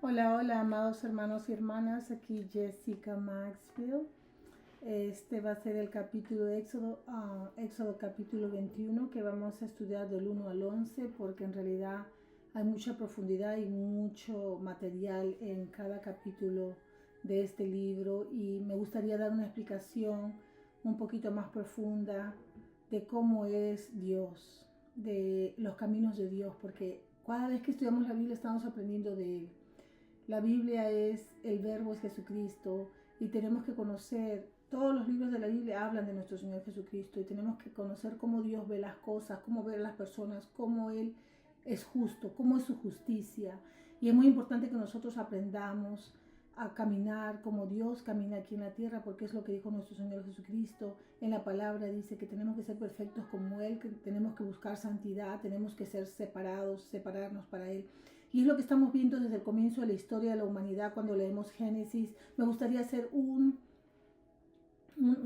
Hola, hola, amados hermanos y hermanas, aquí Jessica Maxfield. Este va a ser el capítulo de Éxodo capítulo 21, que vamos a estudiar del 1 al 11, porque en realidad hay mucha profundidad y mucho material en cada capítulo de este libro, y me gustaría dar una explicación un poquito más profunda de cómo es Dios, de los caminos de Dios, porque cada vez que estudiamos la Biblia estamos aprendiendo de Él. La Biblia es el verbo, es Jesucristo, y tenemos que conocer, todos los libros de la Biblia hablan de nuestro Señor Jesucristo, y tenemos que conocer cómo Dios ve las cosas, cómo ve a las personas, cómo Él es justo, cómo es su justicia. Y es muy importante que nosotros aprendamos a caminar como Dios camina aquí en la tierra, porque es lo que dijo nuestro Señor Jesucristo. En la palabra dice que tenemos que ser perfectos como Él, que tenemos que buscar santidad, tenemos que ser separados, separarnos para Él. Y es lo que estamos viendo desde el comienzo de la historia de la humanidad cuando leemos Génesis. Me gustaría hacer un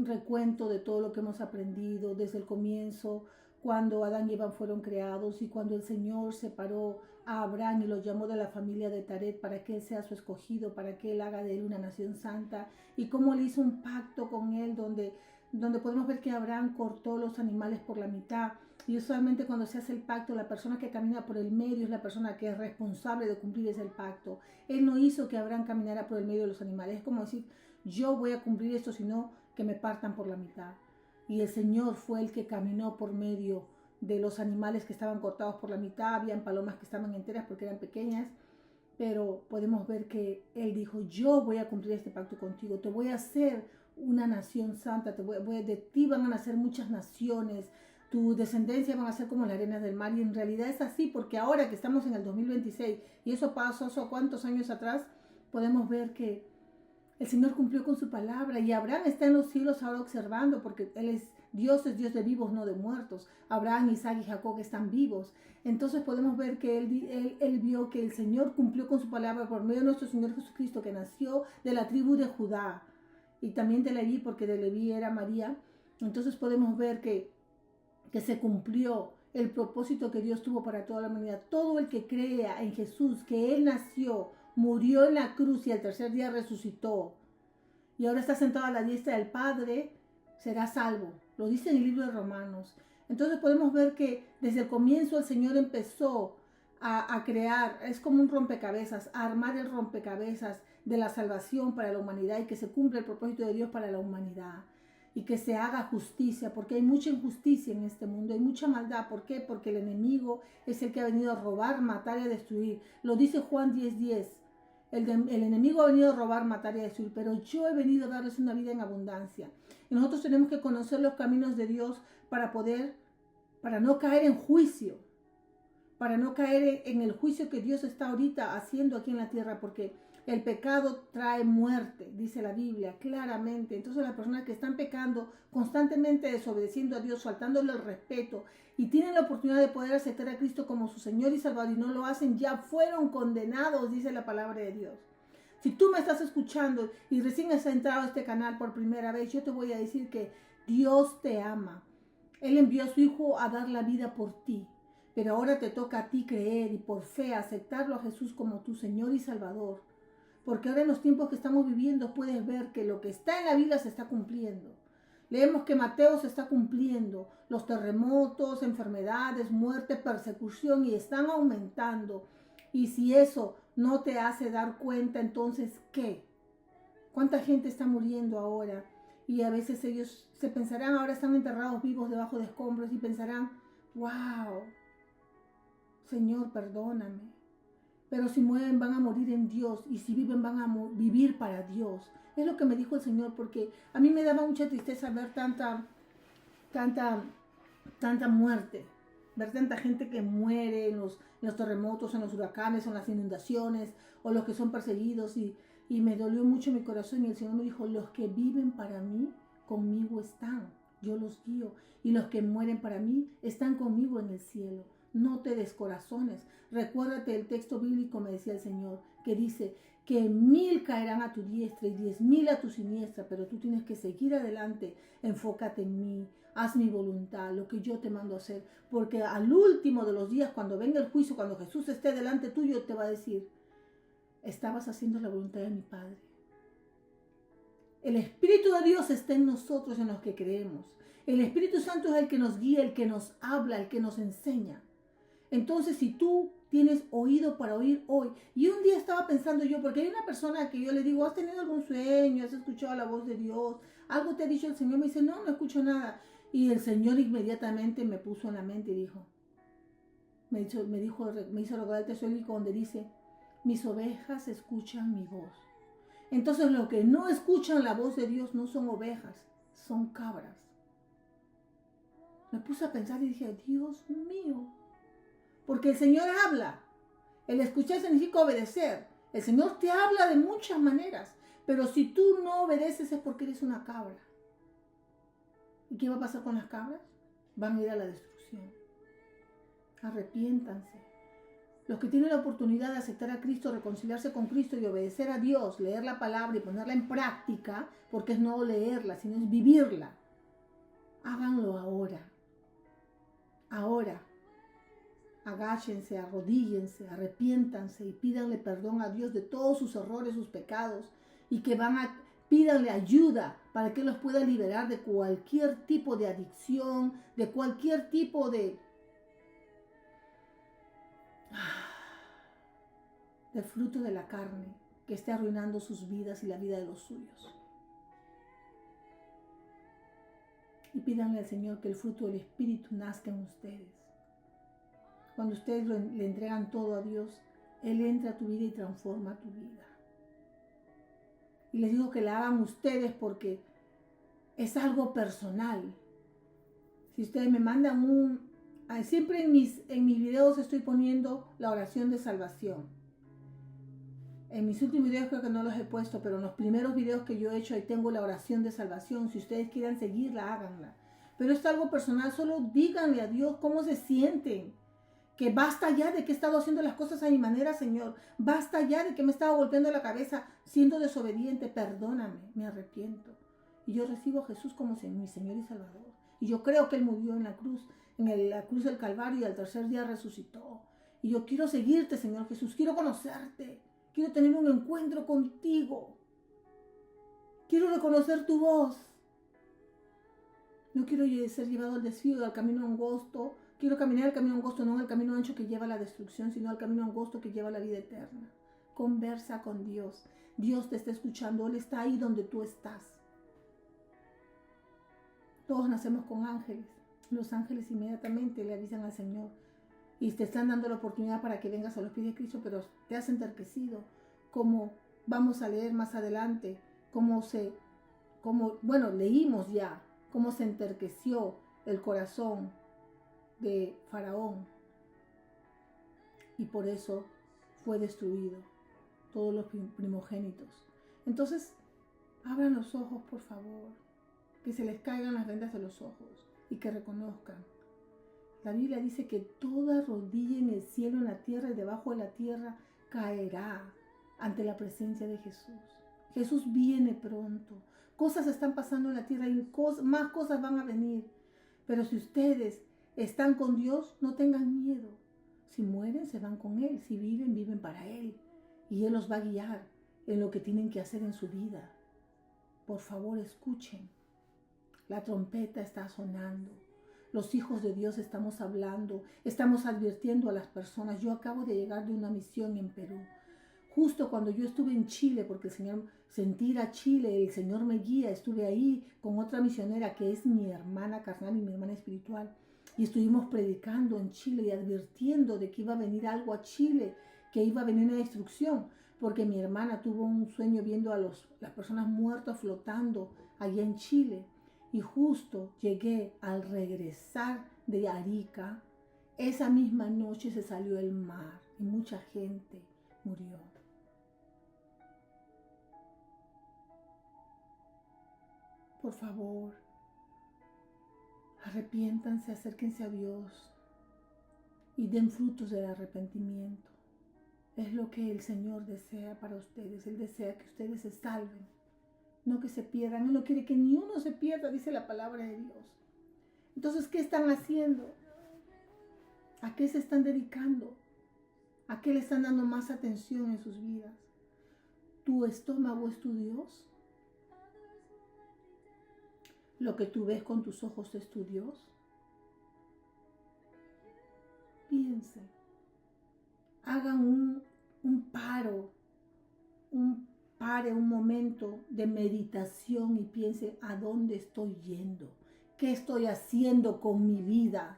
recuento de todo lo que hemos aprendido desde el comienzo, cuando Adán y Eva fueron creados y cuando el Señor separó a Abraham y lo llamó de la familia de Taret para que él sea su escogido, para que él haga de él una nación santa, y cómo él hizo un pacto con él donde podemos ver que Abraham cortó los animales por la mitad. Y usualmente cuando se hace el pacto, la persona que camina por el medio es la persona que es responsable de cumplir ese pacto. Él no hizo que Abraham caminara por el medio de los animales. Es como decir, yo voy a cumplir esto, sino que me partan por la mitad. Y el Señor fue el que caminó por medio de los animales que estaban cortados por la mitad. Habían palomas que estaban enteras porque eran pequeñas, pero podemos ver que Él dijo, yo voy a cumplir este pacto contigo, te voy a hacer una nación santa, de ti van a nacer muchas naciones, tu descendencia van a ser como las arenas del mar. Y en realidad es así, porque ahora que estamos en el 2026 y eso pasó hace cuántos años atrás, podemos ver que el Señor cumplió con su palabra, y Abraham está en los cielos ahora observando, porque Él es Dios de vivos, no de muertos. Abraham, Isaac y Jacob están vivos. Entonces podemos ver que él vio que el Señor cumplió con su palabra por medio de nuestro Señor Jesucristo, que nació de la tribu de Judá y también de Leví, porque de Leví era María. Entonces podemos ver que se cumplió el propósito que Dios tuvo para toda la humanidad. Todo el que crea en Jesús, que Él nació, murió en la cruz y al tercer día resucitó, y ahora está sentado a la diestra del Padre, será salvo. Lo dice en el libro de Romanos. Entonces podemos ver que desde el comienzo el Señor empezó a crear, es como un rompecabezas, a armar el rompecabezas de la salvación para la humanidad, y que se cumpla el propósito de Dios para la humanidad, y que se haga justicia, porque hay mucha injusticia en este mundo, hay mucha maldad. ¿Por qué? Porque el enemigo es el que ha venido a robar, matar y a destruir. Lo dice Juan 10:10. El enemigo ha venido a robar, matar y a destruir, pero yo he venido a darles una vida en abundancia. Y nosotros tenemos que conocer los caminos de Dios para no caer en juicio, para no caer en el juicio que Dios está ahorita haciendo aquí en la tierra, porque el pecado trae muerte, dice la Biblia claramente. Entonces las personas que están pecando, constantemente desobedeciendo a Dios, faltándole el respeto, y tienen la oportunidad de poder aceptar a Cristo como su Señor y Salvador, y no lo hacen, ya fueron condenados, dice la palabra de Dios. Si tú me estás escuchando y recién has entrado a este canal por primera vez, yo te voy a decir que Dios te ama. Él envió a su Hijo a dar la vida por ti. Pero ahora te toca a ti creer y por fe aceptarlo a Jesús como tu Señor y Salvador. Porque ahora en los tiempos que estamos viviendo puedes ver que lo que está en la Biblia se está cumpliendo. Leemos que Mateo se está cumpliendo. Los terremotos, enfermedades, muerte, persecución, y están aumentando. Y si eso no te hace dar cuenta, entonces ¿qué? ¿Cuánta gente está muriendo ahora? Y a veces ellos se pensarán, ahora están enterrados vivos debajo de escombros, y pensarán, wow, Señor, perdóname. Pero si mueren van a morir en Dios, y si viven van a vivir para Dios. Es lo que me dijo el Señor, porque a mí me daba mucha tristeza ver tanta, tanta muerte, ver tanta gente que muere en los terremotos, en los huracanes, en las inundaciones, o los que son perseguidos, y me dolió mucho mi corazón, y el Señor me dijo, los que viven para mí, conmigo están, yo los guío, y los que mueren para mí, están conmigo en el cielo. No te descorazones. Recuérdate el texto bíblico, me decía el Señor, que dice que 1000 caerán a tu diestra y 10,000 a tu siniestra, pero tú tienes que seguir adelante. Enfócate en mí, haz mi voluntad, lo que yo te mando a hacer, porque al último de los días, cuando venga el juicio, cuando Jesús esté delante tuyo, te va a decir, estabas haciendo la voluntad de mi Padre. El Espíritu de Dios está en nosotros, en los que creemos. El Espíritu Santo es el que nos guía, el que nos habla, el que nos enseña. Entonces, si tú tienes oído para oír hoy, y un día estaba pensando yo, porque hay una persona que yo le digo, ¿has tenido algún sueño? ¿Has escuchado la voz de Dios? ¿Algo te ha dicho el Señor? Me dice, no escucho nada. Y el Señor inmediatamente me puso en la mente y dijo, me hizo recordar el texto bíblico donde dice, mis ovejas escuchan mi voz. Entonces, los que no escuchan la voz de Dios no son ovejas, son cabras. Me puse a pensar y dije, Dios mío, porque el Señor habla. El escuchar significa obedecer. El Señor te habla de muchas maneras, pero si tú no obedeces es porque eres una cabra. ¿Y qué va a pasar con las cabras? Van a ir a la destrucción. Arrepiéntanse. Los que tienen la oportunidad de aceptar a Cristo, reconciliarse con Cristo y obedecer a Dios, leer la palabra y ponerla en práctica, porque es no leerla, sino es vivirla. Háganlo ahora. Ahora. Agáchense, arrodíllense, arrepiéntanse y pídanle perdón a Dios de todos sus errores, sus pecados, y que pídanle ayuda para que los pueda liberar de cualquier tipo de adicción, de cualquier tipo de fruto de la carne que esté arruinando sus vidas y la vida de los suyos. Y pídanle al Señor que el fruto del Espíritu nazca en ustedes. Cuando ustedes le entregan todo a Dios, Él entra a tu vida y transforma tu vida. Y les digo que la hagan ustedes porque es algo personal. Si ustedes me mandan siempre en mis videos estoy poniendo la oración de salvación. En mis últimos videos creo que no los he puesto, pero en los primeros videos que yo he hecho ahí tengo la oración de salvación. Si ustedes quieren seguirla, háganla. Pero es algo personal, solo díganle a Dios cómo se sienten. Que basta ya de que he estado haciendo las cosas a mi manera, Señor. Basta ya de que me he estado golpeando la cabeza siendo desobediente. Perdóname, me arrepiento. Y yo recibo a Jesús como mi Señor y Salvador. Y yo creo que Él murió en la cruz, la cruz del Calvario, y al tercer día resucitó. Y yo quiero seguirte, Señor Jesús. Quiero conocerte. Quiero tener un encuentro contigo. Quiero reconocer tu voz. No quiero ser llevado al desvío, al camino angosto. Quiero caminar el camino angosto, no el camino ancho que lleva a la destrucción, sino el camino angosto que lleva a la vida eterna. Conversa con Dios. Dios te está escuchando. Él está ahí donde tú estás. Todos nacemos con ángeles. Los ángeles inmediatamente le avisan al Señor. Y te están dando la oportunidad para que vengas a los pies de Cristo, pero te has enterquecido. Como vamos a leer más adelante, leímos ya cómo se enterqueció el corazón de Faraón. Y por eso fue destruido todos los primogénitos. Entonces, abran los ojos, por favor. Que se les caigan las vendas de los ojos y que reconozcan. La Biblia dice que toda rodilla en el cielo, en la tierra y debajo de la tierra caerá ante la presencia de Jesús. Jesús viene pronto. Cosas están pasando en la tierra y más cosas van a venir. Pero si ustedes están con Dios, no tengan miedo. Si mueren, se van con Él. Si viven, viven para Él. Y Él los va a guiar en lo que tienen que hacer en su vida. Por favor, escuchen. La trompeta está sonando. Los hijos de Dios estamos hablando, estamos advirtiendo a las personas. Yo acabo de llegar de una misión en Perú. Justo cuando yo estuve en Chile, porque el Señor, sentí ir a Chile, el Señor me guía, estuve ahí con otra misionera que es mi hermana carnal y mi hermana espiritual. Y estuvimos predicando en Chile y advirtiendo de que iba a venir algo a Chile, que iba a venir una destrucción, porque mi hermana tuvo un sueño viendo a las personas muertas flotando allá en Chile. Y justo llegué al regresar de Arica, esa misma noche se salió el mar y mucha gente murió. Por favor, arrepiéntanse, acérquense a Dios y den frutos del arrepentimiento. Es lo que el Señor desea para ustedes. Él desea que ustedes se salven. No que se pierdan. Él no quiere que ni uno se pierda, dice la palabra de Dios. Entonces, ¿qué están haciendo? ¿A qué se están dedicando? ¿A qué le están dando más atención en sus vidas? ¿Tu estómago es tu Dios? ¿Lo que tú ves con tus ojos es tu Dios? Piensen. Hagan un momento de meditación y piensen a dónde estoy yendo, qué estoy haciendo con mi vida,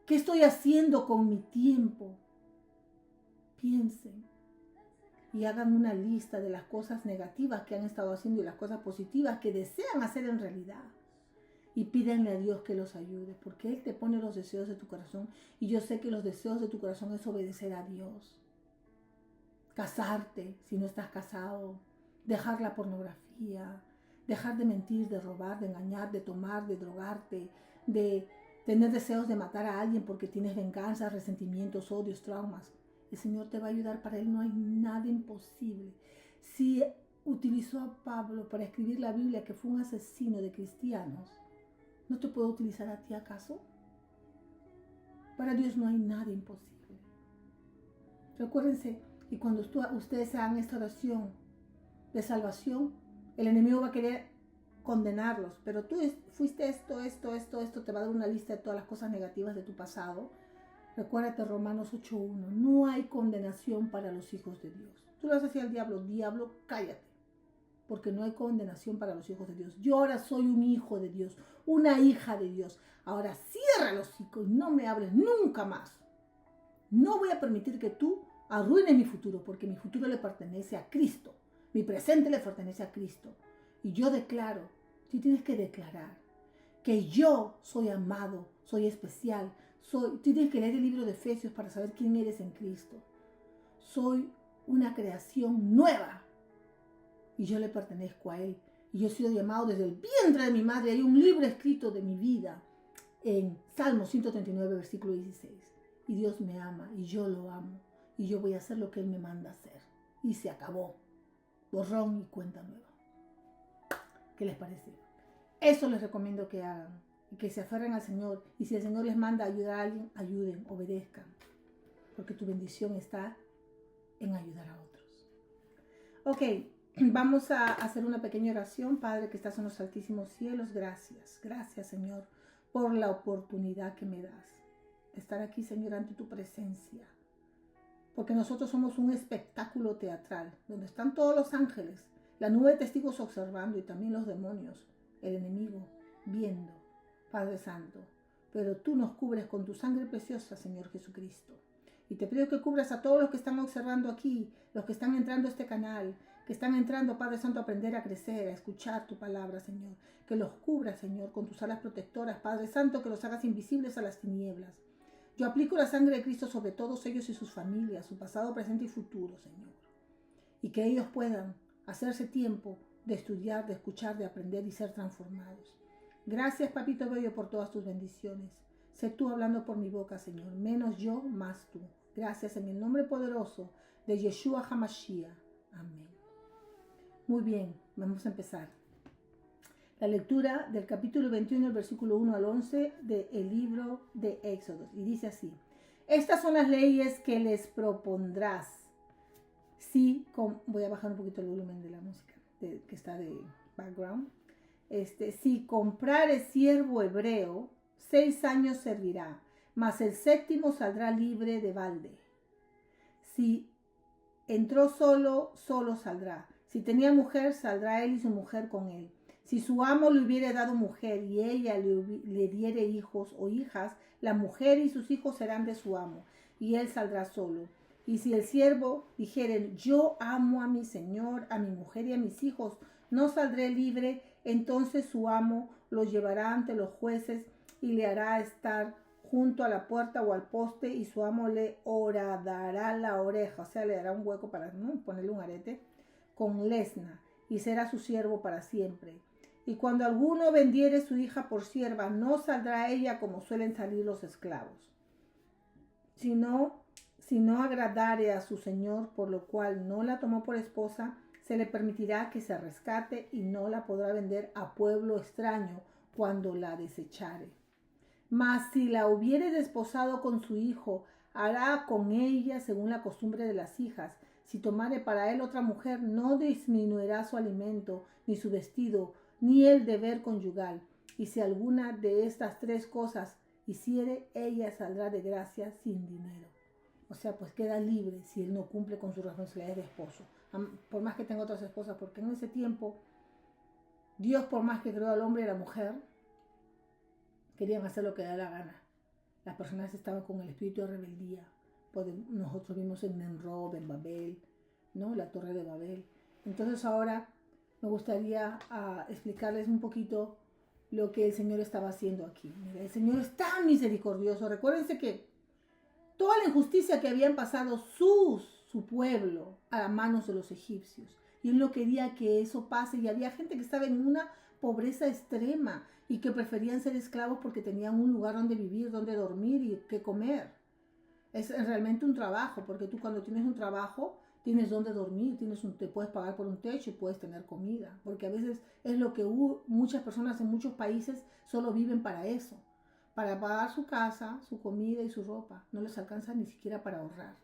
qué estoy haciendo con mi tiempo. Piensen y hagan una lista de las cosas negativas que han estado haciendo y las cosas positivas que desean hacer en realidad. Y pídanle a Dios que los ayude, porque Él te pone los deseos de tu corazón. Y yo sé que los deseos de tu corazón es obedecer a Dios. Casarte si no estás casado, dejar la pornografía, dejar de mentir, de robar, de engañar, de tomar, de drogarte, de tener deseos de matar a alguien porque tienes venganza, resentimientos, odios, traumas. El Señor te va a ayudar. Para Él no hay nada imposible. Si utilizó a Pablo para escribir la Biblia, que fue un asesino de cristianos, ¿no te puedo utilizar a ti acaso? Para Dios no hay nada imposible. Recuérdense, y cuando ustedes hagan esta oración de salvación, el enemigo va a querer condenarlos, pero tú fuiste esto, te va a dar una lista de todas las cosas negativas de tu pasado. Recuérdate Romanos 8:1, no hay condenación para los hijos de Dios. Tú le vas a decir al diablo, diablo, cállate, porque no hay condenación para los hijos de Dios. Yo ahora soy un hijo de Dios, una hija de Dios. Ahora cierra los hocico y no me hables nunca más. No voy a permitir que tú arruines mi futuro, porque mi futuro le pertenece a Cristo. Mi presente le pertenece a Cristo. Y yo declaro, tú tienes que declarar que yo soy amado, soy especial. Tú tienes que leer el libro de Efesios para saber quién eres en Cristo. Soy una creación nueva. Y yo le pertenezco a Él. Y yo he sido llamado desde el vientre de mi madre. Hay un libro escrito de mi vida en Salmo 139, versículo 16. Y Dios me ama y yo lo amo. Y yo voy a hacer lo que Él me manda hacer. Y se acabó. Borrón y cuenta nueva. ¿Qué les parece? Eso les recomiendo que hagan. Y que se aferren al Señor. Y si el Señor les manda a ayudar a alguien, ayuden, obedezcan. Porque tu bendición está en ayudar a otros. Ok. Vamos a hacer una pequeña oración. Padre que estás en los altísimos cielos, gracias. Gracias, Señor, por la oportunidad que me das de estar aquí, Señor, ante tu presencia. Porque nosotros somos un espectáculo teatral, donde están todos los ángeles, la nube de testigos observando y también los demonios, el enemigo, viendo, Padre Santo. Pero tú nos cubres con tu sangre preciosa, Señor Jesucristo. Y te pido que cubras a todos los que están observando aquí, los que están entrando a este canal, que están entrando, Padre Santo, a aprender a crecer, a escuchar tu palabra, Señor. Que los cubras, Señor, con tus alas protectoras, Padre Santo, que los hagas invisibles a las tinieblas. Yo aplico la sangre de Cristo sobre todos ellos y sus familias, su pasado, presente y futuro, Señor. Y que ellos puedan hacerse tiempo de estudiar, de escuchar, de aprender y ser transformados. Gracias, Papito Bello, por todas tus bendiciones. Sé tú hablando por mi boca, Señor. Menos yo, más tú. Gracias en el nombre poderoso de Yeshua HaMashiach. Amén. Muy bien, vamos a empezar. La lectura del capítulo 21, el versículo 1 al 11 del libro de Éxodo. Y dice así: estas son las leyes que les propondrás. Voy a bajar un poquito el volumen de la música que está de background. Si comprares siervo hebreo, 6 años servirá, mas el 7º saldrá libre de balde. Si entró solo, solo saldrá. Si tenía mujer, saldrá él y su mujer con él. Si su amo le hubiere dado mujer y ella le diere hijos o hijas, la mujer y sus hijos serán de su amo, y él saldrá solo. Y si el siervo dijere, yo amo a mi señor, a mi mujer y a mis hijos, no saldré libre, entonces su amo lo llevará ante los jueces y le hará estar junto a la puerta o al poste, y su amo le horadará la oreja, o sea, le dará un hueco para ponerle un arete, con lesna, y será su siervo para siempre. Y cuando alguno vendiere su hija por sierva, no saldrá ella como suelen salir los esclavos, si no agradare a su señor, por lo cual no la tomó por esposa, se le permitirá que se rescate y no la podrá vender a pueblo extraño cuando la desechare. Mas si la hubiere desposado con su hijo, hará con ella según la costumbre de las hijas. Si tomare para él otra mujer, no disminuirá su alimento, ni su vestido, ni el deber conyugal. Y si alguna de estas tres cosas hiciere, ella saldrá de gracia sin dinero. O sea, pues queda libre si él no cumple con sus responsabilidades de esposo. Por más que tenga otras esposas, porque en ese tiempo, Dios, por más que creó al hombre y a la mujer, querían hacer lo que da la gana. Las personas estaban con el espíritu de rebeldía. Nosotros vimos en Nimrod, en Babel, ¿no? La torre de Babel. Entonces ahora me gustaría explicarles un poquito lo que el Señor estaba haciendo aquí. Mira, el Señor es tan misericordioso. Recuérdense que toda la injusticia que habían pasado su pueblo a las manos de los egipcios. Y él no quería que eso pase. Y había gente que estaba en una pobreza extrema y que preferían ser esclavos porque tenían un lugar donde vivir, donde dormir y que comer. Es realmente un trabajo, porque tú cuando tienes un trabajo tienes donde dormir, te puedes pagar por un techo y puedes tener comida. Porque a veces es lo que muchas personas en muchos países solo viven para eso. Para pagar su casa, su comida y su ropa. No les alcanza ni siquiera para ahorrar.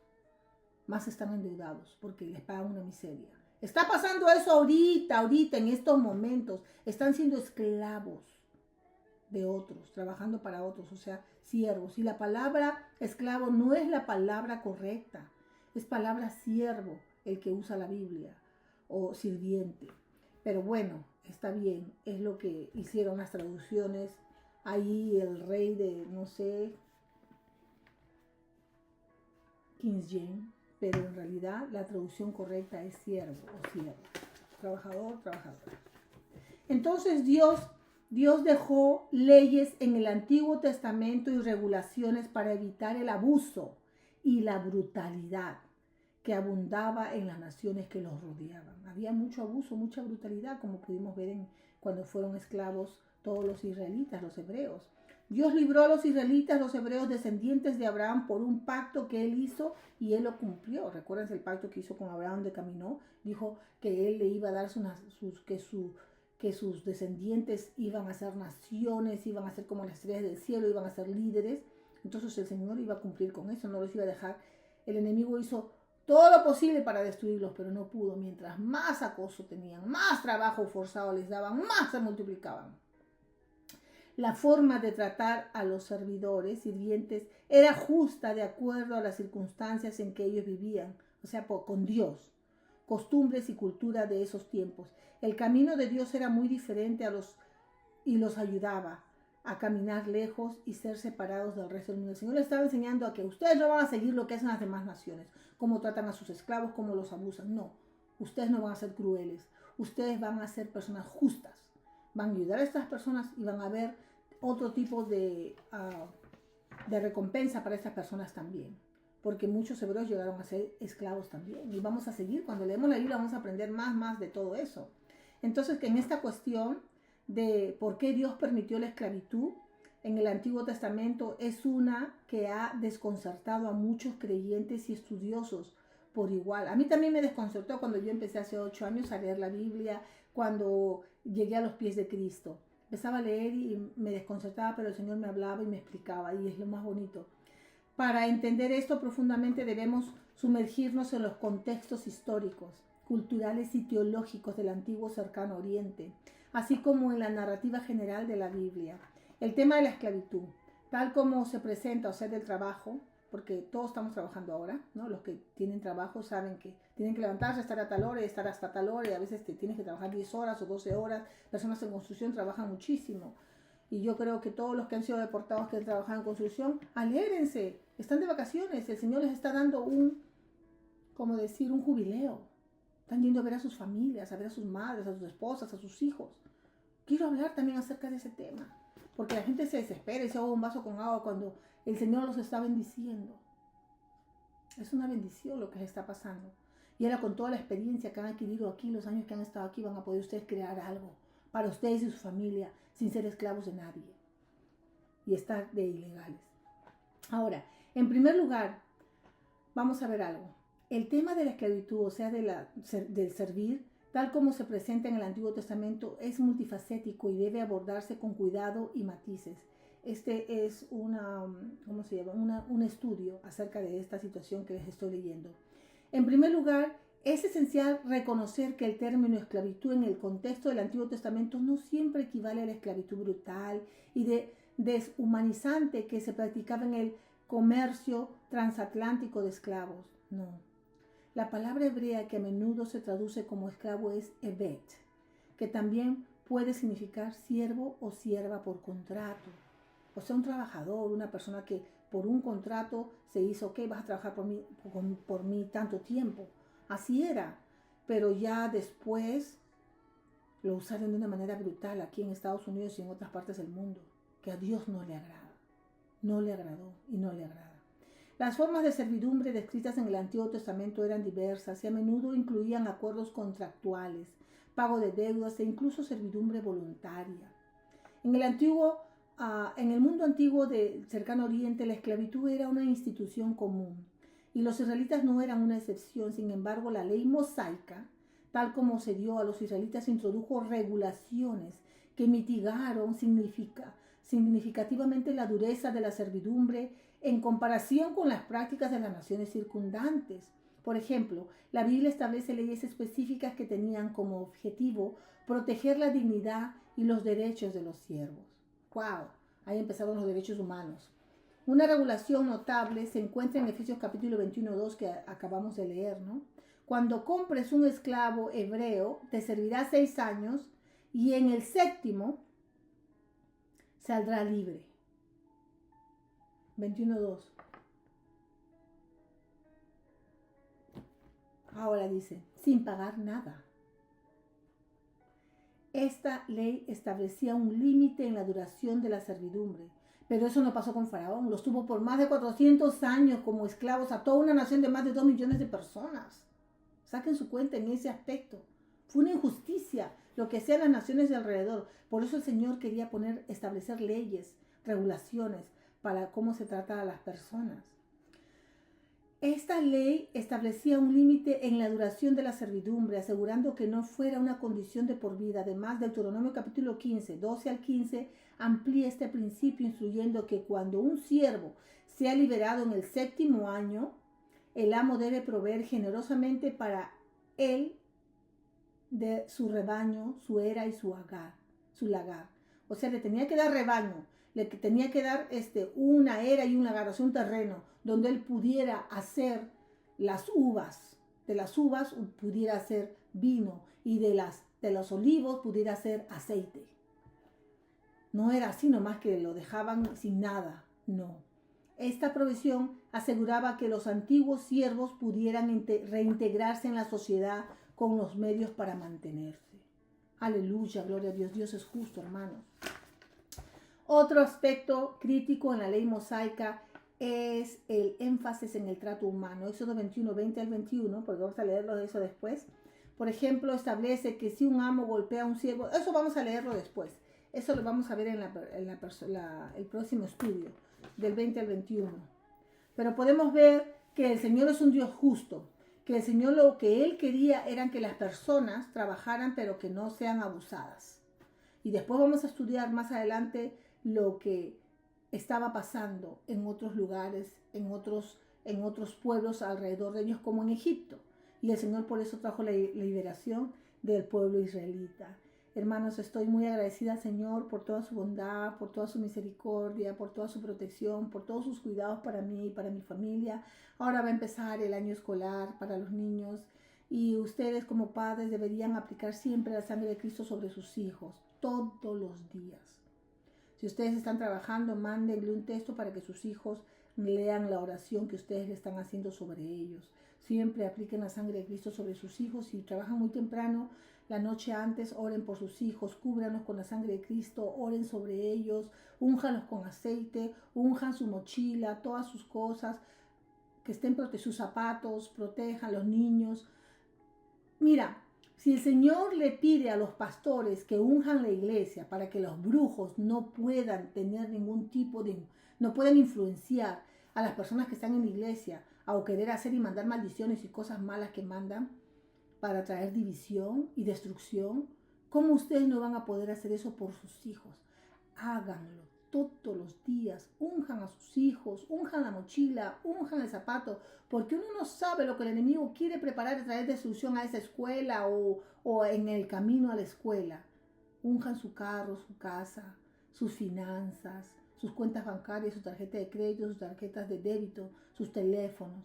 Más están endeudados porque les pagan una miseria. Está pasando eso ahorita, en estos momentos. Están siendo esclavos de otros, trabajando para otros, o sea, siervos. Y la palabra esclavo no es la palabra correcta. Es palabra siervo el que usa la Biblia. O sirviente. Pero bueno, está bien. Es lo que hicieron las traducciones. Ahí el rey de, no sé, King James, pero en realidad la traducción correcta es siervo o sierva, trabajador, trabajadora. Entonces Dios dejó leyes en el Antiguo Testamento y regulaciones para evitar el abuso y la brutalidad que abundaba en las naciones que los rodeaban. Había mucho abuso, mucha brutalidad, como pudimos ver cuando fueron esclavos todos los israelitas, los hebreos. Dios libró a los israelitas, los hebreos descendientes de Abraham, por un pacto que él hizo y él lo cumplió. Recuerden el pacto que hizo con Abraham donde caminó. Dijo que él le iba a dar que sus descendientes iban a ser naciones, iban a ser como las estrellas del cielo, iban a ser líderes. Entonces el Señor iba a cumplir con eso, no los iba a dejar. El enemigo hizo todo lo posible para destruirlos, pero no pudo. Mientras más acoso tenían, más trabajo forzado les daban, más se multiplicaban. La forma de tratar a los sirvientes, era justa de acuerdo a las circunstancias en que ellos vivían, o sea, con Dios, costumbres y cultura de esos tiempos. El camino de Dios era muy diferente y los ayudaba a caminar lejos y ser separados del resto del mundo. El Señor les estaba enseñando a que ustedes no van a seguir lo que hacen las demás naciones, cómo tratan a sus esclavos, cómo los abusan. No, ustedes no van a ser crueles, ustedes van a ser personas justas. Van a ayudar a estas personas y van a ver otro tipo de recompensa para estas personas también. Porque muchos hebreos llegaron a ser esclavos también. Y vamos a seguir, cuando leemos la Biblia vamos a aprender más de todo eso. Entonces, que en esta cuestión de por qué Dios permitió la esclavitud en el Antiguo Testamento es una que ha desconcertado a muchos creyentes y estudiosos por igual. A mí también me desconcertó cuando yo empecé hace 8 años a leer la Biblia, cuando llegué a los pies de Cristo. Empezaba a leer y me desconcertaba, pero el Señor me hablaba y me explicaba, y es lo más bonito. Para entender esto profundamente debemos sumergirnos en los contextos históricos, culturales y teológicos del antiguo cercano oriente, así como en la narrativa general de la Biblia. El tema de la esclavitud, tal como se presenta, o sea, del trabajo, porque todos estamos trabajando ahora, ¿no? Los que tienen trabajo saben que tienen que levantarse, estar a tal hora y estar hasta tal hora, y a veces tienes que trabajar 10 horas o 12 horas. Personas en construcción trabajan muchísimo. Y yo creo que todos los que han sido deportados que trabajan en construcción, alégrense, están de vacaciones, el Señor les está dando un jubileo. Están yendo a ver a sus familias, a ver a sus madres, a sus esposas, a sus hijos. Quiero hablar también acerca de ese tema, porque la gente se desespera y se ahoga un vaso con agua cuando el Señor los está bendiciendo. Es una bendición lo que les está pasando. Y ahora con toda la experiencia que han adquirido aquí, los años que han estado aquí, van a poder ustedes crear algo para ustedes y su familia sin ser esclavos de nadie y estar de ilegales. Ahora, en primer lugar, vamos a ver algo. El tema de la esclavitud, o sea, del servir, tal como se presenta en el Antiguo Testamento, es multifacético y debe abordarse con cuidado y matices. Este es ¿cómo se llama? Un estudio acerca de esta situación que les estoy leyendo. En primer lugar, es esencial reconocer que el término esclavitud en el contexto del Antiguo Testamento no siempre equivale a la esclavitud brutal y deshumanizante que se practicaba en el comercio transatlántico de esclavos. No. La palabra hebrea que a menudo se traduce como esclavo es evet, que también puede significar siervo o sierva por contrato. O sea, un trabajador, una persona que por un contrato se hizo, ok, vas a trabajar por mí tanto tiempo. Así era, pero ya después lo usaron de una manera brutal aquí en Estados Unidos y en otras partes del mundo, que a Dios no le agrada, no le agradó y no le agrada. Las formas de servidumbre descritas en el Antiguo Testamento eran diversas y a menudo incluían acuerdos contractuales, pago de deudas e incluso servidumbre voluntaria. En el mundo antiguo del Cercano Oriente, la esclavitud era una institución común y los israelitas no eran una excepción. Sin embargo, la ley mosaica, tal como se dio a los israelitas, introdujo regulaciones que mitigaron significativamente la dureza de la servidumbre en comparación con las prácticas de las naciones circundantes. Por ejemplo, la Biblia establece leyes específicas que tenían como objetivo proteger la dignidad y los derechos de los siervos. ¡Wow! Ahí empezaron los derechos humanos. Una regulación notable se encuentra en Efesios capítulo 21:2 que acabamos de leer, ¿no? Cuando compres un esclavo hebreo, te servirá 6 años y en el 7º saldrá libre. 21:2. Ahora dice, sin pagar nada. Esta ley establecía un límite en la duración de la servidumbre, pero eso no pasó con Faraón. Los tuvo por más de 400 años como esclavos a toda una nación de más de 2 millones de personas. Saquen su cuenta en ese aspecto. Fue una injusticia lo que hacían las naciones de alrededor. Por eso el Señor quería establecer leyes, regulaciones para cómo se trata a las personas. Esta ley establecía un límite en la duración de la servidumbre, asegurando que no fuera una condición de por vida. Además, Deuteronomio capítulo 15, 12 al 15, amplía este principio, instruyendo que cuando un siervo sea liberado en el 7º año, el amo debe proveer generosamente para él de su rebaño, su era y su lagar. O sea, le tenía que dar rebaño, le tenía que dar una era y un lagar, o sea, un terreno donde él pudiera hacer las uvas. De las uvas pudiera hacer vino y de los olivos pudiera hacer aceite. No era así nomás que lo dejaban sin nada, no. Esta provisión aseguraba que los antiguos siervos pudieran reintegrarse en la sociedad con los medios para mantenerse. Aleluya, gloria a Dios. Dios es justo, hermanos. Otro aspecto crítico en la ley mosaica es el énfasis en el trato humano. Éxodo 21, 20 al 21, porque vamos a leerlo de eso después. Por ejemplo, establece que si un amo golpea a un siervo, eso vamos a leerlo después. Eso lo vamos a ver en el próximo estudio, del 20 al 21. Pero podemos ver que el Señor es un Dios justo, que el Señor lo que Él quería eran que las personas trabajaran, pero que no sean abusadas. Y después vamos a estudiar más adelante lo que estaba pasando en otros lugares, en otros pueblos alrededor de ellos, como en Egipto. Y el Señor por eso trajo la liberación del pueblo israelita. Hermanos, estoy muy agradecida al Señor por toda su bondad, por toda su misericordia, por toda su protección, por todos sus cuidados para mí y para mi familia. Ahora va a empezar el año escolar para los niños y ustedes como padres deberían aplicar siempre la sangre de Cristo sobre sus hijos, todos los días. Si ustedes están trabajando, mándenle un texto para que sus hijos lean la oración que ustedes le están haciendo sobre ellos. Siempre apliquen la sangre de Cristo sobre sus hijos. Si trabajan muy temprano, la noche antes, oren por sus hijos, cúbranos con la sangre de Cristo, oren sobre ellos, únjanlos con aceite, unjan su mochila, todas sus cosas, que estén sus zapatos, protejan a los niños. Mira, si el Señor le pide a los pastores que unjan la iglesia para que los brujos no puedan tener ningún tipo no puedan influenciar a las personas que están en la iglesia a querer hacer y mandar maldiciones y cosas malas que mandan para traer división y destrucción, ¿cómo ustedes no van a poder hacer eso por sus hijos? Háganlo todos los días, unjan a sus hijos, unjan la mochila, unjan el zapato, porque uno no sabe lo que el enemigo quiere preparar a traer destrucción a esa escuela o en el camino a la escuela. Unjan su carro, su casa, sus finanzas, sus cuentas bancarias, su tarjeta de crédito, sus tarjetas de débito, sus teléfonos,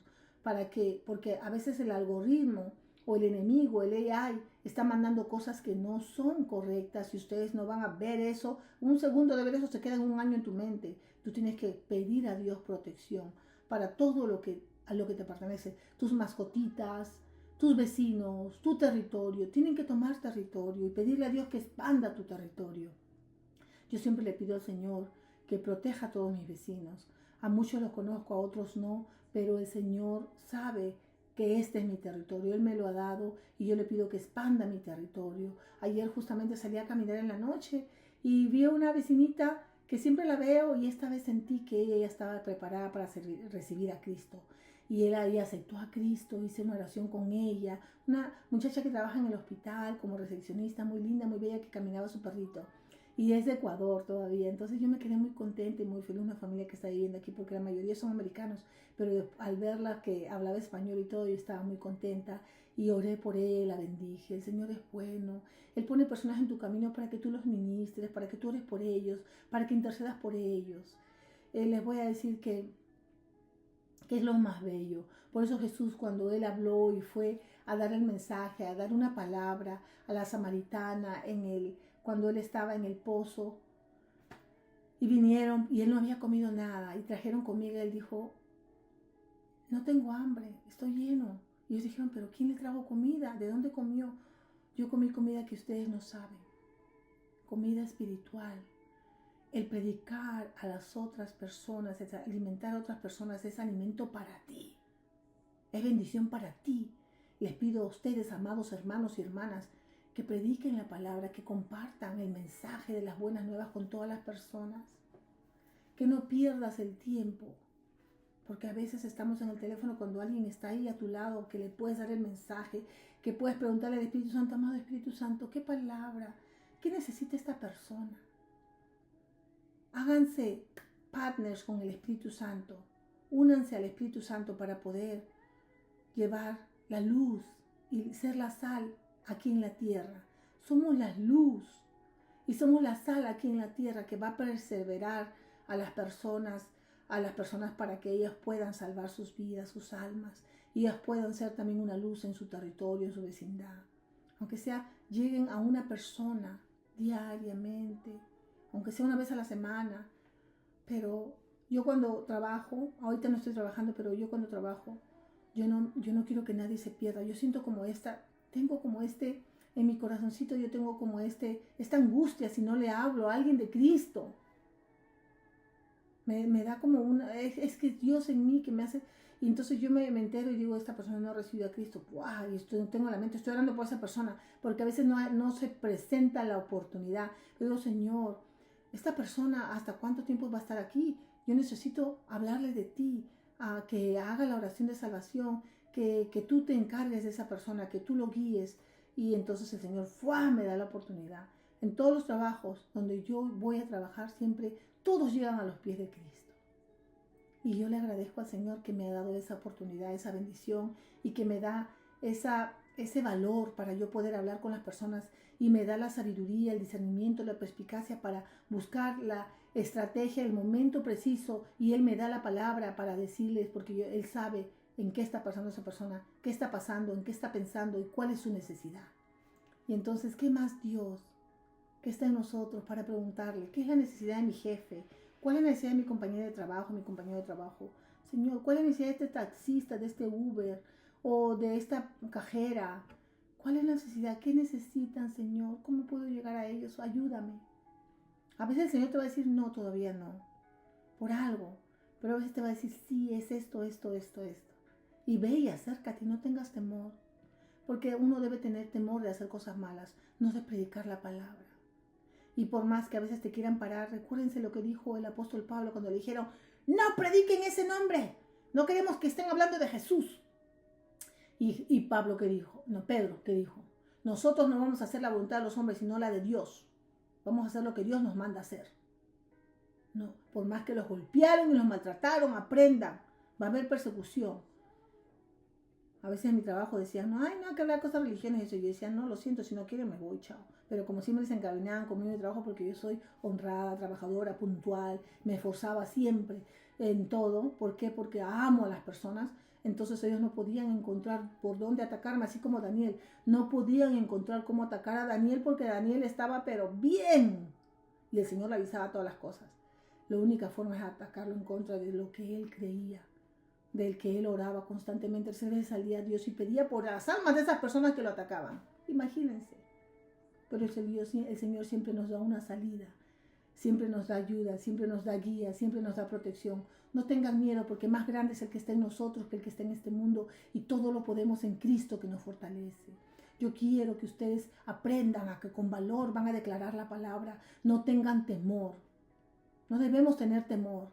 porque a veces el algoritmo o el enemigo, el AI, está mandando cosas que no son correctas y ustedes no van a ver eso. Un segundo de ver eso se queda en un año en tu mente. Tú tienes que pedir a Dios protección para todo a lo que te pertenece. Tus mascotitas, tus vecinos, tu territorio. Tienen que tomar territorio y pedirle a Dios que expanda tu territorio. Yo siempre le pido al Señor que proteja a todos mis vecinos. A muchos los conozco, a otros no, pero el Señor sabe que este es mi territorio, Él me lo ha dado y yo le pido que expanda mi territorio. Ayer justamente salí a caminar en la noche y vi a una vecinita que siempre la veo y esta vez sentí que ella ya estaba preparada para recibir a Cristo. Y ella aceptó a Cristo, hice una oración con ella, una muchacha que trabaja en el hospital como recepcionista, muy linda, muy bella, que caminaba su perrito. Y es de Ecuador todavía, entonces yo me quedé muy contenta y muy feliz, una familia que está viviendo aquí porque la mayoría son americanos, pero al verla que hablaba español y todo, yo estaba muy contenta y oré por él, la bendije. El Señor es bueno, Él pone personas en tu camino para que tú los ministres, para que tú ores por ellos, para que intercedas por ellos. Les voy a decir que es lo más bello. Por eso Jesús, cuando Él habló y fue a dar el mensaje, a dar una palabra a la samaritana cuando Él estaba en el pozo, y vinieron y Él no había comido nada y trajeron comida, Él dijo: no tengo hambre, estoy lleno. Y ellos dijeron: pero ¿quién le trajo comida? ¿De dónde comió? Yo comí comida que ustedes no saben, comida espiritual. El predicar a las otras personas, el alimentar a otras personas es alimento para ti, es bendición para ti. Les pido a ustedes, amados hermanos y hermanas, que prediquen la palabra, que compartan el mensaje de las buenas nuevas con todas las personas, que no pierdas el tiempo, porque a veces estamos en el teléfono cuando alguien está ahí a tu lado, que le puedes dar el mensaje, que puedes preguntarle al Espíritu Santo: amado Espíritu Santo, ¿qué palabra? ¿Qué necesita esta persona? Háganse partners con el Espíritu Santo, únanse al Espíritu Santo para poder llevar la luz y ser la sal aquí en la tierra. Somos la luz y somos la sal aquí en la tierra que va a perseverar a las personas para que ellas puedan salvar sus vidas, sus almas, y ellas puedan ser también una luz en su territorio, en su vecindad. Aunque sea, lleguen a una persona diariamente, aunque sea una vez a la semana. Pero yo cuando trabajo, ahorita no estoy trabajando, pero yo cuando trabajo, yo no quiero que nadie se pierda. Yo siento tengo como en mi corazoncito, yo tengo como esta angustia si no le hablo a alguien de Cristo. Me da como es que Dios en mí que me hace, y entonces yo me entero y digo: esta persona no ha recibido a Cristo. ¡Wow! Y tengo la mente, estoy orando por esa persona, porque a veces no se presenta la oportunidad. Yo digo: Señor, esta persona, ¿hasta cuánto tiempo va a estar aquí? Yo necesito hablarle de ti, a que haga la oración de salvación, que tú te encargues de esa persona, que tú lo guíes. Y entonces el Señor me da la oportunidad. En todos los trabajos donde yo voy a trabajar, siempre todos llegan a los pies de Cristo. Y yo le agradezco al Señor que me ha dado esa oportunidad, esa bendición, y que me da ese valor para yo poder hablar con las personas, y me da la sabiduría, el discernimiento, la perspicacia para buscar la estrategia, el momento preciso, y Él me da la palabra para decirles, porque Él sabe en qué está pasando esa persona, qué está pasando, en qué está pensando y cuál es su necesidad. Y entonces, ¿qué más Dios que está en nosotros para preguntarle: ¿qué es la necesidad de mi jefe? ¿Cuál es la necesidad de mi compañera de trabajo, mi compañero de trabajo? Señor, ¿cuál es la necesidad de este taxista, de este Uber o de esta cajera? ¿Cuál es la necesidad? ¿Qué necesitan, Señor? ¿Cómo puedo llegar a ellos? Ayúdame. A veces el Señor te va a decir: no, todavía no, por algo. Pero a veces te va a decir: sí, es esto. Y ve y acércate y no tengas temor. Porque uno debe tener temor de hacer cosas malas, no de predicar la palabra. Y por más que a veces te quieran parar, recuérdense lo que dijo el apóstol Pablo cuando le dijeron: no prediquen ese nombre, no queremos que estén hablando de Jesús. Y Pablo, ¿qué dijo? No, Pedro, ¿qué dijo? Nosotros no vamos a hacer la voluntad de los hombres, sino la de Dios. Vamos a hacer lo que Dios nos manda hacer. No, por más que los golpearon y los maltrataron, aprendan. Va a haber persecución. A veces en mi trabajo decían, no, ay, no hay que hablar de cosas religiosas. Y eso. Yo decía, no, lo siento, si no quieren me voy, chao. Pero como siempre se encaminaban conmigo de trabajo porque yo soy honrada, trabajadora, puntual, me esforzaba siempre en todo. ¿Por qué? Porque amo a las personas. Entonces ellos no podían encontrar por dónde atacarme, así como Daniel. No podían encontrar cómo atacar a Daniel porque Daniel estaba pero bien. Y el Señor le avisaba todas las cosas. La única forma es atacarlo en contra de lo que él creía, del que él oraba constantemente. 3 veces al día a Dios y pedía por las almas de esas personas que lo atacaban. Imagínense. Pero el Señor siempre nos da una salida, siempre nos da ayuda, siempre nos da guía, siempre nos da protección. No tengan miedo porque más grande es el que está en nosotros que el que está en este mundo y todo lo podemos en Cristo que nos fortalece. Yo quiero que ustedes aprendan a que con valor van a declarar la palabra. No tengan temor. No debemos tener temor.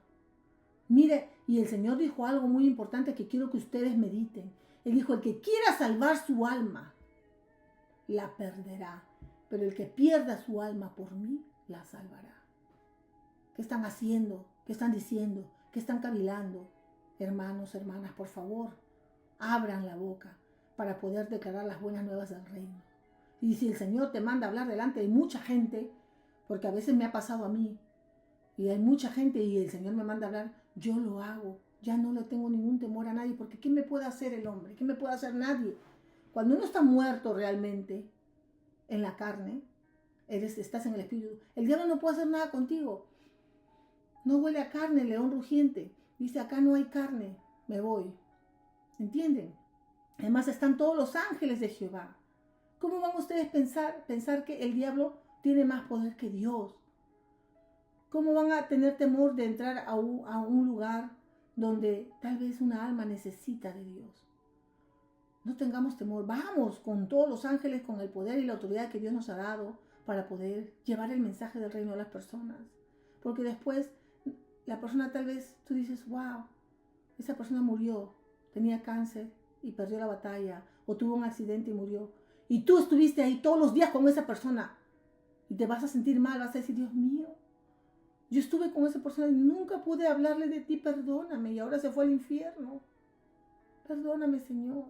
Mire, y el Señor dijo algo muy importante que quiero que ustedes mediten. Él dijo, el que quiera salvar su alma, la perderá. Pero el que pierda su alma por mí, la salvará. ¿Qué están haciendo? ¿Qué están diciendo? ¿Qué están cavilando? Hermanos, hermanas, por favor, abran la boca para poder declarar las buenas nuevas del reino. Y si el Señor te manda a hablar delante de mucha gente, porque a veces me ha pasado a mí, y hay mucha gente y el Señor me manda a hablar, yo lo hago. Ya no le tengo ningún temor a nadie, porque ¿qué me puede hacer el hombre? ¿Qué me puede hacer nadie? Cuando uno está muerto realmente en la carne, estás en el espíritu, el diablo no puede hacer nada contigo. No huele a carne, león rugiente. Dice, acá no hay carne, me voy. ¿Entienden? Además están todos los ángeles de Jehová. ¿Cómo van ustedes a pensar que el diablo tiene más poder que Dios? ¿Cómo van a tener temor de entrar a un lugar donde tal vez una alma necesita de Dios? No tengamos temor. Vamos con todos los ángeles, con el poder y la autoridad que Dios nos ha dado para poder llevar el mensaje del reino a las personas. Porque después la persona tal vez tú dices, wow, esa persona murió, tenía cáncer y perdió la batalla, o tuvo un accidente y murió. Y tú estuviste ahí todos los días con esa persona y te vas a sentir mal, vas a decir, Dios mío, yo estuve con esa persona y nunca pude hablarle de ti, perdóname, y ahora se fue al infierno. Perdóname, Señor.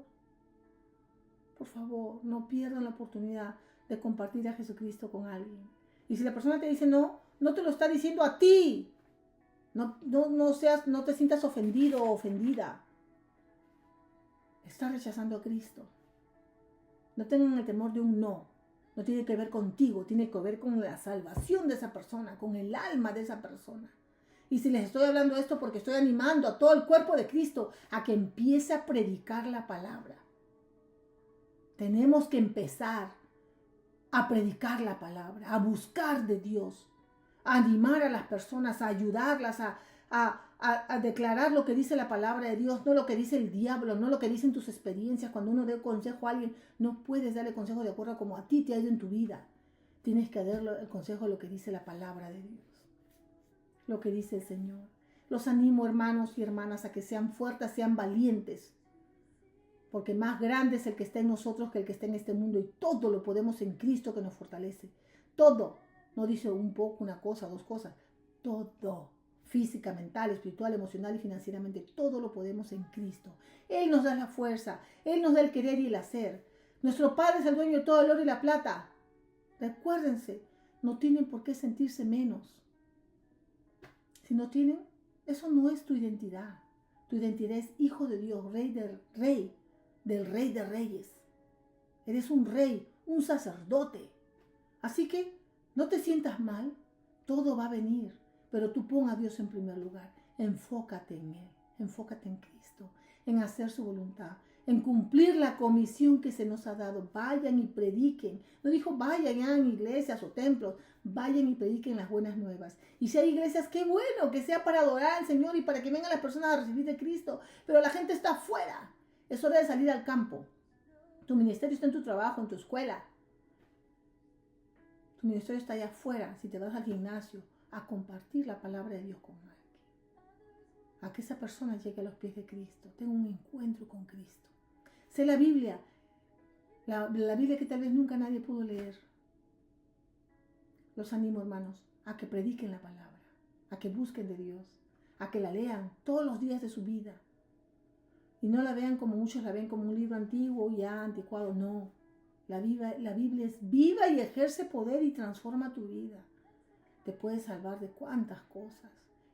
Por favor, no pierdan la oportunidad de compartir a Jesucristo con alguien. Y si la persona te dice no, no te lo está diciendo a ti. No te sientas ofendido o ofendida. Está rechazando a Cristo. No tengan el temor de un no. No tiene que ver contigo, tiene que ver con la salvación de esa persona, con el alma de esa persona. Y si les estoy hablando esto porque estoy animando a todo el cuerpo de Cristo a que empiece a predicar la palabra. Tenemos que empezar a predicar la palabra, a buscar de Dios, a animar a las personas, a ayudarlas, a declarar lo que dice la palabra de Dios, no lo que dice el diablo, no lo que dicen tus experiencias. Cuando uno dé consejo a alguien, no puedes darle consejo de acuerdo a como a ti te ha ido en tu vida. Tienes que darle el consejo de lo que dice la palabra de Dios, lo que dice el Señor. Los animo, hermanos y hermanas, a que sean fuertes, sean valientes, porque más grande es el que está en nosotros que el que está en este mundo, y todo lo podemos en Cristo que nos fortalece. Todo. No dice un poco, una cosa, 2 cosas. Todo. Física, mental, espiritual, emocional y financieramente. Todo lo podemos en Cristo. Él nos da la fuerza. Él nos da el querer y el hacer. Nuestro Padre es el dueño de todo el oro y la plata. Recuérdense, no tienen por qué sentirse menos. Si no tienen, eso no es tu identidad. Tu identidad es hijo de Dios, del Rey de Reyes. Eres un rey, un sacerdote. Así que no te sientas mal, todo va a venir, pero tú pon a Dios en primer lugar. Enfócate en Él, enfócate en Cristo, en hacer su voluntad, en cumplir la comisión que se nos ha dado. Vayan y prediquen. No dijo vayan a iglesias o templos, vayan y prediquen las buenas nuevas. Y si hay iglesias, qué bueno, que sea para adorar al Señor y para que vengan las personas a recibir de Cristo, pero la gente está afuera. Es hora de salir al campo. Tu ministerio está en tu trabajo, en tu escuela. Tu ministerio está allá afuera. Si te vas al gimnasio, a compartir la palabra de Dios con alguien. A que esa persona llegue a los pies de Cristo. Tenga un encuentro con Cristo. Sé la Biblia. La Biblia que tal vez nunca nadie pudo leer. Los animo, hermanos, a que prediquen la palabra. a que busquen de Dios, a que la lean todos los días de su vida. Y no la vean como muchos la ven, como un libro antiguo, ya anticuado. No, la Biblia es viva y ejerce poder y transforma tu vida. Te puede salvar de cuántas cosas.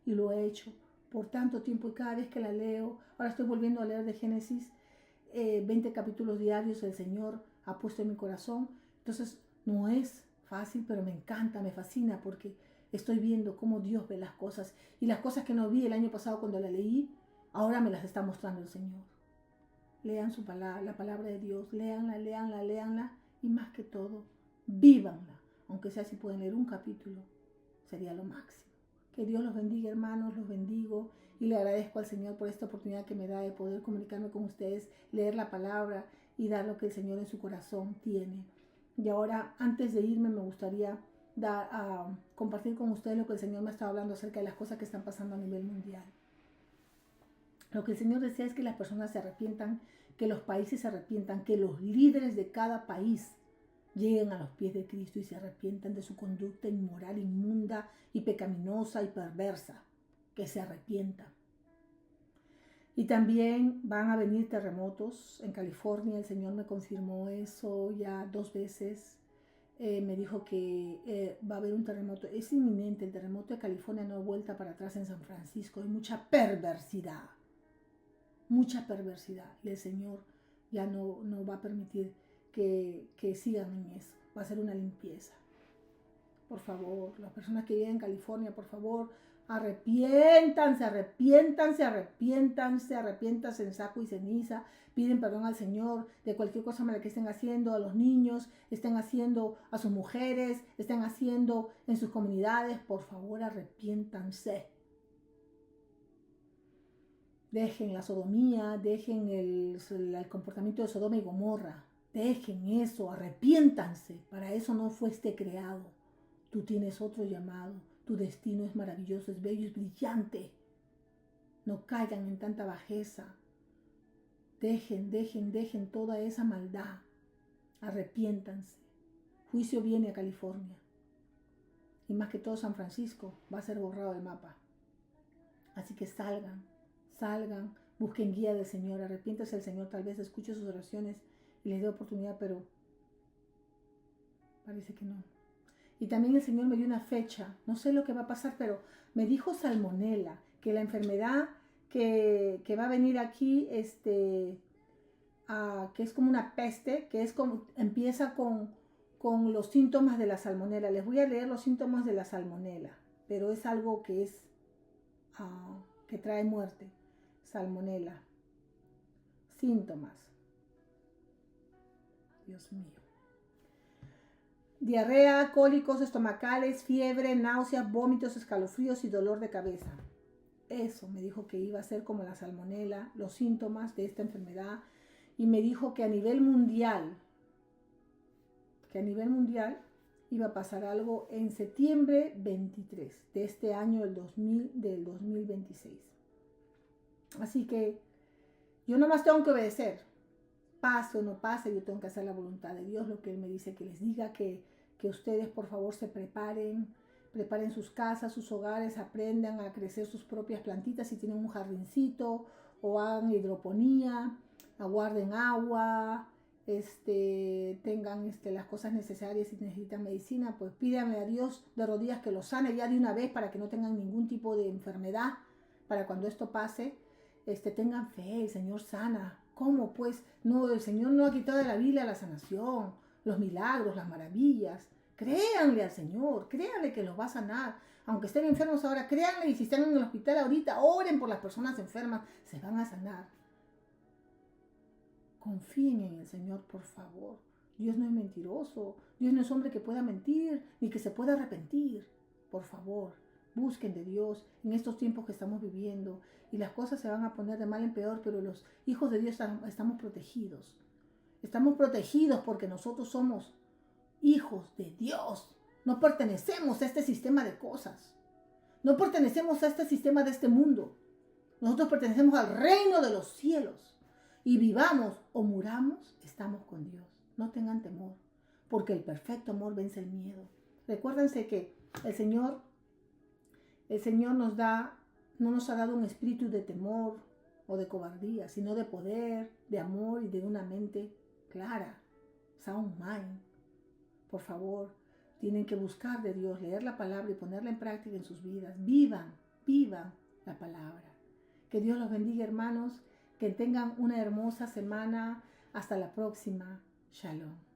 Y lo he hecho por tanto tiempo y cada vez que la leo, ahora estoy volviendo a leer de Génesis, 20 capítulos diarios el Señor ha puesto en mi corazón. Entonces no es fácil, pero me encanta, me fascina porque estoy viendo cómo Dios ve las cosas. Y las cosas que no vi el año pasado cuando la leí, ahora me las está mostrando el Señor. Lean su palabra, la palabra de Dios, léanla y más que todo, vívanla. Aunque sea si pueden leer un capítulo, sería lo máximo. Que Dios los bendiga, hermanos, los bendigo y le agradezco al Señor por esta oportunidad que me da de poder comunicarme con ustedes, leer la palabra y dar lo que el Señor en su corazón tiene. Y ahora, antes de irme, me gustaría compartir con ustedes lo que el Señor me está hablando acerca de las cosas que están pasando a nivel mundial. Lo que el Señor desea es que las personas se arrepientan, que los países se arrepientan, que los líderes de cada país lleguen a los pies de Cristo y se arrepientan de su conducta inmoral, inmunda y pecaminosa y perversa. Que se arrepientan. Y también van a venir terremotos en California. El Señor me confirmó eso ya 2 veces. Me dijo que va a haber un terremoto. Es inminente el terremoto de California, no hay vuelta para atrás en San Francisco. Hay mucha perversidad. Mucha perversidad. Y el Señor ya no va a permitir que sigan en eso. Va a ser una limpieza. Por favor, las personas que viven en California, por favor, arrepiéntanse en saco y ceniza. Piden perdón al Señor de cualquier cosa mala que estén haciendo a los niños, estén haciendo a sus mujeres, estén haciendo en sus comunidades. Por favor, arrepiéntanse. Dejen la sodomía, dejen el comportamiento de Sodoma y Gomorra. Dejen eso, arrepiéntanse. Para eso no fuiste creado. Tú tienes otro llamado. Tu destino es maravilloso, es bello, es brillante. No caigan en tanta bajeza. Dejen toda esa maldad. Arrepiéntanse. Juicio viene a California. Y más que todo San Francisco va a ser borrado del mapa. Así que salgan, busquen guía del Señor, arrepiéntase el Señor, tal vez escuche sus oraciones y les dé oportunidad, pero parece que no. Y también el Señor me dio una fecha, no sé lo que va a pasar, pero me dijo salmonela, que la enfermedad que va a venir aquí, que es como una peste, que es como, empieza con los síntomas de la salmonela. Les voy a leer los síntomas de la salmonela, pero es algo que es que trae muerte. Salmonela. Síntomas. Dios mío. Diarrea, cólicos estomacales, fiebre, náuseas, vómitos, escalofríos y dolor de cabeza. Eso me dijo que iba a ser como la salmonela, los síntomas de esta enfermedad. Y me dijo que a nivel mundial iba a pasar algo en septiembre 23 de este año del 2026. Así que yo nomás tengo que obedecer. Pase o no pase, yo tengo que hacer la voluntad de Dios, lo que Él me dice que les diga, que ustedes por favor se preparen sus casas, sus hogares, aprendan a crecer sus propias plantitas, si tienen un jardincito, o hagan hidroponía, aguarden agua, tengan las cosas necesarias. Si necesitan medicina, pues pídanle a Dios de rodillas que los sane ya de una vez para que no tengan ningún tipo de enfermedad, para cuando esto pase, tengan fe, el Señor sana. ¿Cómo? Pues no, el Señor no ha quitado de la Biblia la sanación, los milagros, las maravillas. Créanle al Señor, créanle que los va a sanar. Aunque estén enfermos ahora, créanle, y si están en el hospital ahorita, oren por las personas enfermas, se van a sanar. Confíen en el Señor, por favor. Dios no es mentiroso, Dios no es hombre que pueda mentir, ni que se pueda arrepentir. Por favor, busquen de Dios en estos tiempos que estamos viviendo, y las cosas se van a poner de mal en peor, pero los hijos de Dios estamos protegidos. Estamos protegidos porque nosotros somos hijos de Dios. No pertenecemos a este sistema de cosas. No pertenecemos a este sistema de este mundo. Nosotros pertenecemos al reino de los cielos. Y vivamos o muramos, estamos con Dios. No tengan temor, porque el perfecto amor vence el miedo. Recuérdense que el Señor El Señor no nos ha dado un espíritu de temor o de cobardía, sino de poder, de amor y de una mente clara, sound mind. Por favor, tienen que buscar de Dios, leer la palabra y ponerla en práctica en sus vidas. Vivan la palabra. Que Dios los bendiga, hermanos, que tengan una hermosa semana. Hasta la próxima. Shalom.